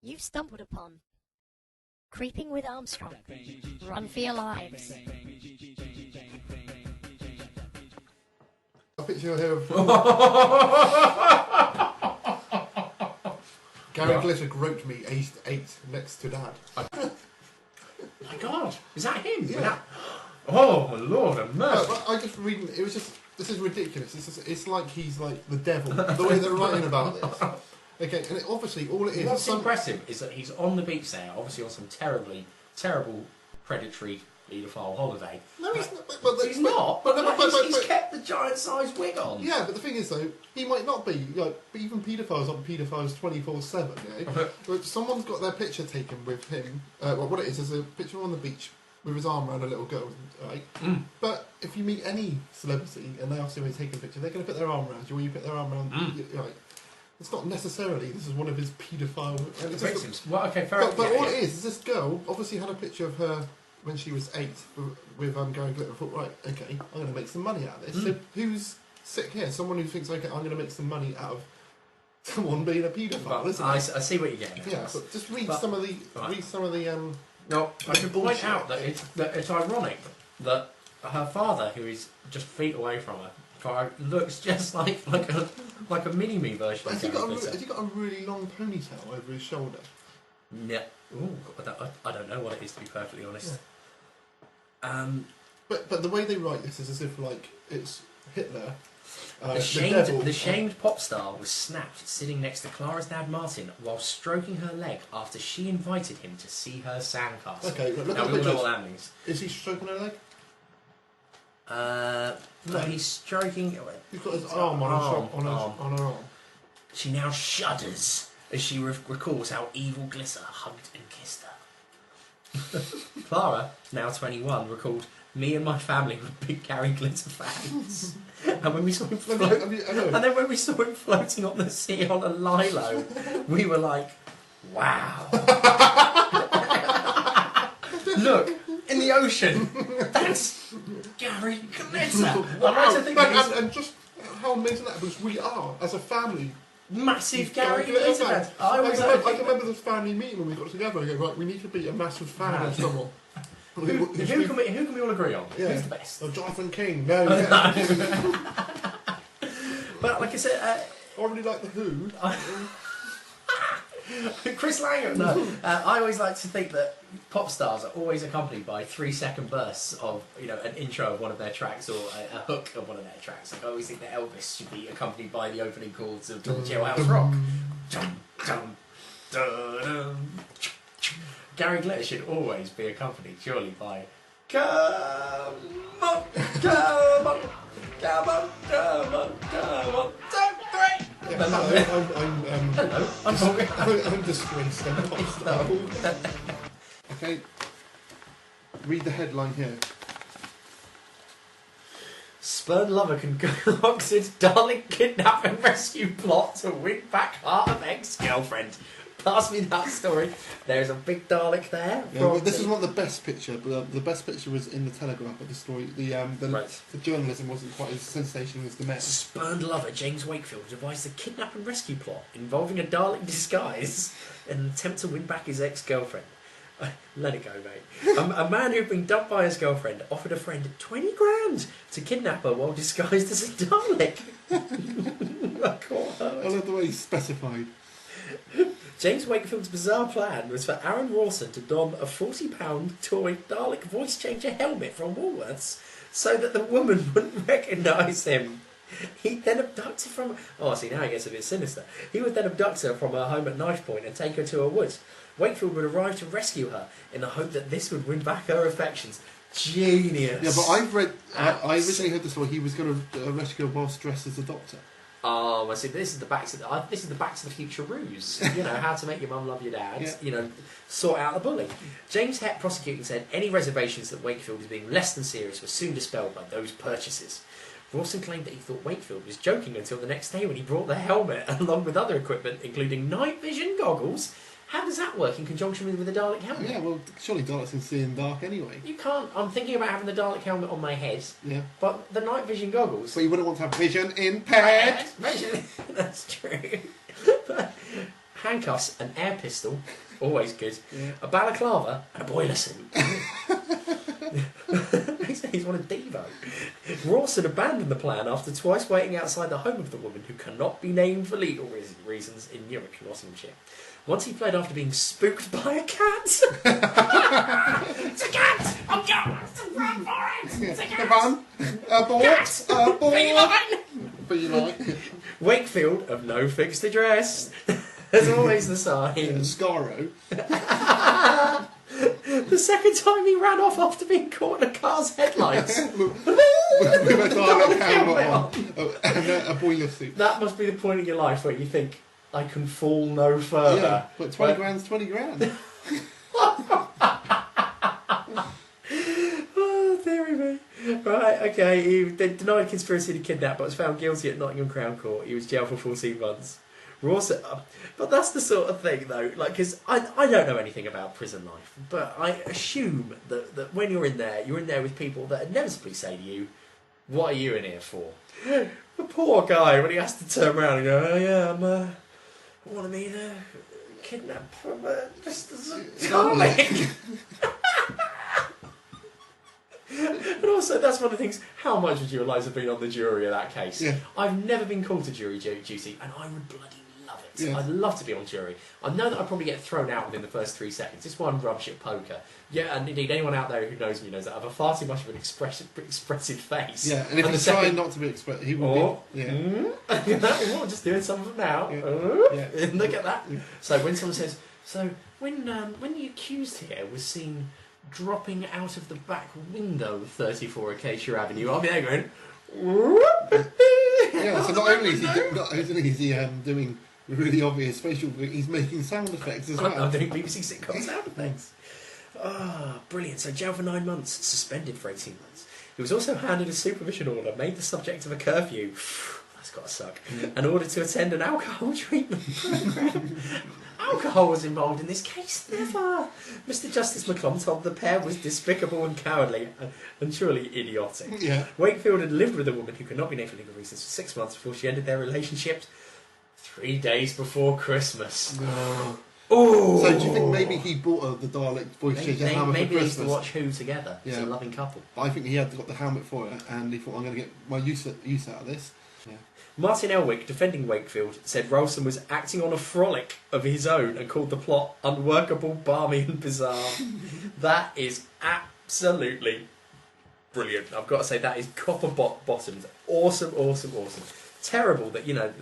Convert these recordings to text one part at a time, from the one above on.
You've stumbled upon Creeping with Armstrong. Run for your lives. A picture here of Gary Glitter groped me aged 8 next to Dad. My God, is that him? Yeah. Oh, Lord of mercy. I just reading. It was just. This is ridiculous. It's like he's like the devil. The way they're writing about this. Okay, and obviously all it is. What's impressive is that he's on the beach there, obviously on some terrible, predatory, paedophile holiday. No, he's not. He's not. He's kept the giant-sized wig on. Yeah, but the thing is, though, he might not be. Like, even paedophiles aren't paedophiles 24/7. Yeah? But someone's got their picture taken with him. Well, what it is a picture on the beach with his arm around a little girl, right? Mm. But if you meet any celebrity and they ask you to take a picture, they're going to put their arm around you, or you put their arm around. Right? It's not necessarily. This is one of his paedophile victims. Well, okay, fair enough. But all it is this girl obviously had a picture of her when she was 8 with Gary Glitter. I thought, right, okay, I'm going to make some money out of this. So who's sick here? Someone who thinks, okay, I'm going to make some money out of someone being a paedophile, isn't it? I see what you're getting at. Yeah, but just read some of the. No, I should point out that it's ironic that her father, who is just feet away from her, looks just like a mini-me version. But has he got a really long ponytail over his shoulder? Yeah. Ooh, I don't know what it is, to be perfectly honest. Yeah. But the way they write this is as if like it's Hitler. The shamed pop star was snapped sitting next to Clara's dad Martin while stroking her leg after she invited him to see her sandcastle. Okay, look now at we all know what that means. Is he stroking her leg? No, he's stroking. He's got his arm on her arm. She now shudders as she recalls how evil Glitter hugged and kissed her. Clara, now 21, recalled, "Me and my family were big Gary Glitter fans." And when we saw him when we saw him floating on the sea on a lilo, we were like, "Wow!" Look in the ocean. That's Gary Glitter. Wow. And just how amazing that was. We are as a family. Massive Gary Glitter fans. I can remember this family meeting when we got together and go, right, we need to be a massive fan of someone. Who can we all agree on? Yeah. Who's the best? Oh, Jonathan King. No. But like I said, I really like the Who. Chris Lang. No, I always like to think that pop stars are always accompanied by 3-second bursts of an intro of one of their tracks or a hook of one of their tracks. Like I always think that Elvis should be accompanied by the opening chords of Jailhouse Rock. Gary Glitter should always be accompanied, surely, by "Come on, come on, come on, come on, come on, 2, 3." Hello, I'm disgraced. I'm not star. Okay, read the headline here. Spurned lover concocts its Darlek Kidnapper and rescue plot to win back heart of ex-girlfriend. Pass me that story. There's a big Dalek there. Yeah, well, this is not the best picture, but the best picture was in the Telegraph. But the story, the journalism wasn't quite as sensational as the Met. Spurned lover James Wakefield devised a kidnap and rescue plot involving a Dalek disguise in an attempt to win back his ex-girlfriend. Let it go, mate. A man who'd been dumped by his girlfriend offered a friend 20 grand to kidnap her while disguised as a Dalek. I love the way he's specified. James Wakefield's bizarre plan was for Aaron Rawson to don a £40 toy Dalek voice changer helmet from Woolworths so that the woman wouldn't recognise him. He then abducted from... Oh, see, now it gets a bit sinister. He would then abduct her from her home at knife point and take her to a woods. Wakefield would arrive to rescue her in the hope that this would win back her affections. Genius! Yeah, but I originally heard the story he was going to rescue her whilst dressed as a doctor. Oh, I see. This is the Back to the Future ruse. How to make your mum love your dad. Yeah. Sort out the bully. James Hepp, prosecuting, said any reservations that Wakefield was being less than serious were soon dispelled by those purchases. Rawson claimed that he thought Wakefield was joking until the next day when he brought the helmet along with other equipment, including night vision goggles. How does that work in conjunction with the Dalek helmet? Yeah, well, surely Daleks can see in the dark anyway. You can't. I'm thinking about having the Dalek helmet on my head. Yeah. But the night vision goggles... But you wouldn't want to have vision impaired. Vision. That's true. But handcuffs, an air pistol, always good, a balaclava, and a boiler suit. He's one of Devo. Rawson abandoned the plan after twice waiting outside the home of the woman who cannot be named for legal reasons in Newark, Nottinghamshire. Once he fled after being spooked by a cat. It's a cat! I'm going to run for it! It's a cat! Run! Abort! Abort! Be mine! But you like... Wakefield of no fixed address. There's always the sign. Scarrow. The second time he ran off after being caught in a car's headlights. With a Darlek helmet on. And a boiler suit. That must be the point in your life where you think, I can fall no further. Yeah, but 20 grand's 20 grand. Oh, dearie me. Right, okay, he denied conspiracy to kidnap, but was found guilty at Nottingham Crown Court. He was jailed for 14 months. Rawson, but that's the sort of thing, though, like, because I don't know anything about prison life, but I assume that when you're in there with people that inevitably say to you, what are you in here for? The poor guy, when he has to turn around and go, oh yeah, I want to be kidnapped from Mr. Darlek. And also, that's one of the things, how much would you and Liza have been on the jury of that case? Yeah. I've never been called to jury duty, and I would bloody love it. Yeah. I'd love to be on jury. I know that I'd probably get thrown out within the first 3 seconds. It's one rubbish at poker. Yeah, and indeed, anyone out there who knows me knows that I have a far too much of an expressive face. Yeah, and if he's trying not to be expressive, he will be... Yeah. Oh, just doing some of them now. Yeah. Look at that. So when someone says, so when the accused here was seen dropping out of the back window of 34 Acacia Avenue, I'll be there going... Yeah, so not only is he doing really obvious facial, he's making sound effects as well. I'm doing BBC sitcom sound effects. Ah, brilliant. So jail for 9 months, suspended for 18 months. He was also handed a supervision order, made the subject of a curfew. That's got to suck. Yeah. In order to attend an alcohol treatment program. Alcohol was involved in this case, never. Mr. Justice McClung told the pair was despicable and cowardly and truly idiotic. Yeah. Wakefield had lived with a woman who could not be named for legal reasons for 6 months before she ended their relationship 3 days before Christmas. No. Oh! So do you think maybe he bought her the Darlek voice changer helmet for maybe they used Christmas? to watch Who together. Yeah. It's a loving couple. But I think he had got the helmet for it, and he thought, I'm going to get my use out of this. Yeah. Martin Elwick, defending Wakefield, said Ralston was acting on a frolic of his own and called the plot unworkable, balmy and bizarre. That is absolutely brilliant. I've got to say, that is copper bottomed. Awesome, awesome, awesome. Terrible that, you know,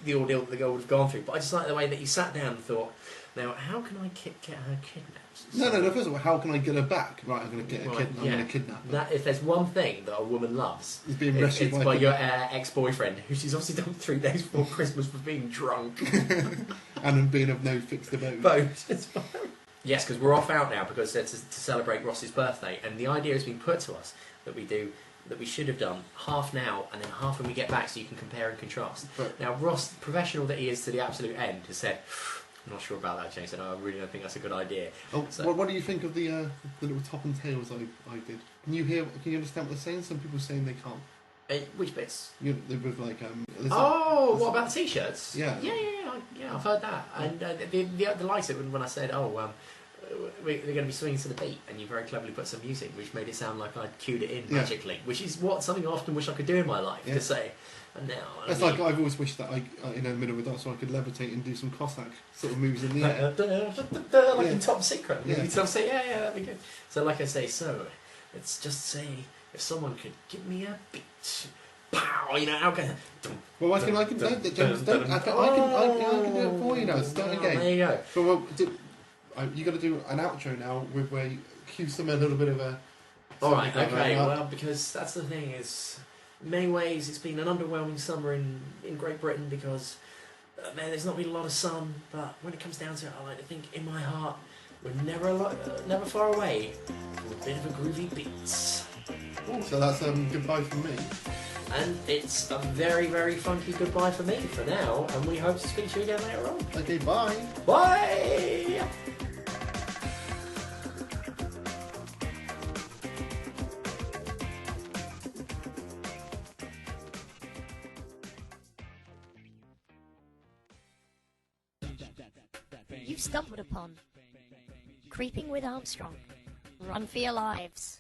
the ordeal that the girl would have gone through, but I just like the way that he sat down and thought, now, how can I get her kidnapped? No, first of all, how can I get her back? Right, I'm going to get her I'm going to kidnap her. That, if there's one thing that a woman loves, it's being rescued by your ex-boyfriend, who she's obviously done 3 days before Christmas for being drunk. And being of no fixed abode. Both. Yes, because we're off out now because to celebrate Ross's birthday, and the idea has been put to us that we should have done half now and then half when we get back so you can compare and contrast. But now, Ross, professional that he is to the absolute end, has said, I'm not sure about that, James. I really don't think that's a good idea. Oh, so, what do you think of the little top and tails I did? Can you understand what they're saying? Some people saying they can't. Which bits? With like what about the t-shirts? Yeah. Yeah. I've heard that, and they liked it when I said, they're going to be swinging to the beat, and you very cleverly put some music, which made it sound like I'd cued it in magically, which is something I often wish I could do in my life to say. And now, it's like I've always wished that I in the middle of it, so I could levitate and do some Cossack sort of moves in the air, like in Top Secret. Yeah. That'd be good. So, like I say, let's just say if someone could give me a beat, pow, how can? Well, I can do it for you now. Start again. There you go. But you got to do an outro now with where you cue them a little bit of a. All right. Okay. Well, because that's the thing is. In many ways, it's been an underwhelming summer in Great Britain because there's not been a lot of sun. But when it comes down to it, I like to think in my heart we're never far away from a bit of a groovy beat. So that's goodbye from me. And it's a very, very funky goodbye for me for now. And we hope to speak to you again later on. Okay, bye. Bye. You've stumbled upon Creeping with Armstrong. Run for your lives.